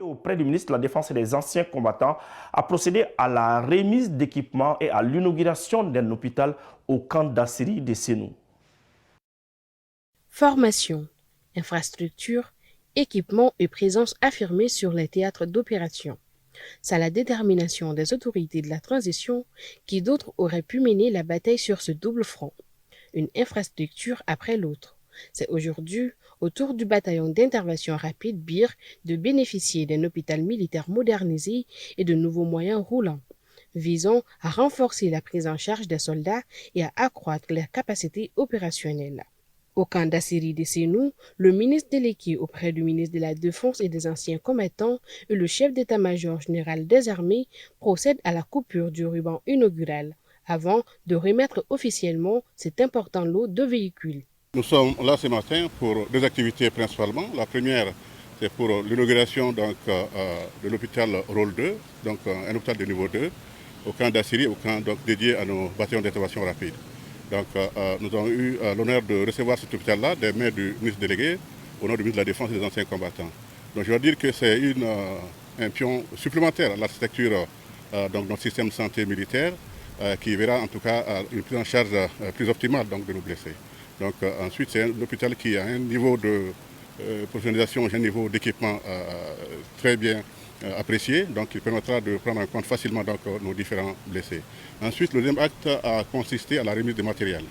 Auprès du ministre de la Défense et des anciens combattants, a procédé à la remise d'équipements et à l'inauguration d'un hôpital au camp d'Assiri de Sénou. Formation, infrastructure, équipement et présence affirmée sur les théâtres d'opération. C'est la détermination des autorités de la transition qui d'autres auraient pu mener la bataille sur ce double front, une infrastructure après l'autre. C'est aujourd'hui au tour du bataillon d'intervention rapide BIR de bénéficier d'un hôpital militaire modernisé et de nouveaux moyens roulants, visant à renforcer la prise en charge des soldats et à accroître leurs capacités opérationnelles. Au camp d'Assiri de Sénou, le ministre délégué auprès du ministre de la Défense et des anciens combattants et le chef d'état-major général des armées procèdent à la coupure du ruban inaugural avant de remettre officiellement cet important lot de véhicules. Nous sommes là ce matin pour deux activités principalement. La première, c'est pour l'inauguration de l'hôpital Rôle 2, donc un hôpital de niveau 2, au camp d'Assiri, au camp dédié à nos bataillons d'intervention rapide. Donc, nous avons eu l'honneur de recevoir cet hôpital-là des mains du ministre délégué au nom du ministre de la Défense et des anciens combattants. Donc, je dois dire que c'est un pion supplémentaire à l'architecture de notre système de santé militaire qui verra en tout cas une prise en charge plus optimale donc, de nos blessés. Donc, ensuite, c'est un hôpital qui a un niveau de professionnalisation, un niveau d'équipement très bien apprécié, donc il permettra de prendre en compte facilement donc, nos différents blessés. Ensuite, le deuxième acte a consisté à la remise de matériel.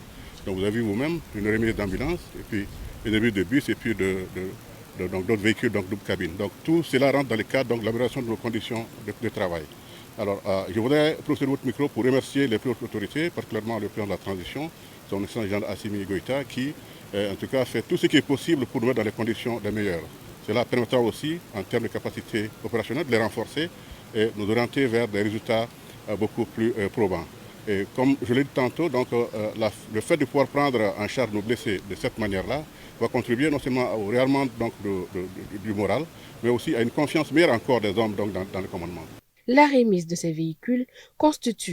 Donc vous avez vu vous-même une remise d'ambulance, et puis une remise de bus, et puis d'autres véhicules, donc double cabine. Donc tout cela rentre dans le cadre de l'amélioration de nos conditions de travail. Alors je voudrais profiter de votre micro pour remercier les plus hautes autorités, particulièrement le président de la transition, son excellence Jean Assimi Goïta, qui en tout cas fait tout ce qui est possible pour nous mettre dans les conditions les meilleures. Cela permettra aussi, en termes de capacité opérationnelle, de les renforcer et nous orienter vers des résultats beaucoup plus probants. Et comme je l'ai dit tantôt, donc, le fait de pouvoir prendre en charge nos blessés de cette manière-là va contribuer non seulement au réarmement donc, du moral, mais aussi à une confiance meilleure encore des hommes donc, dans le commandement. La remise de ces véhicules constitue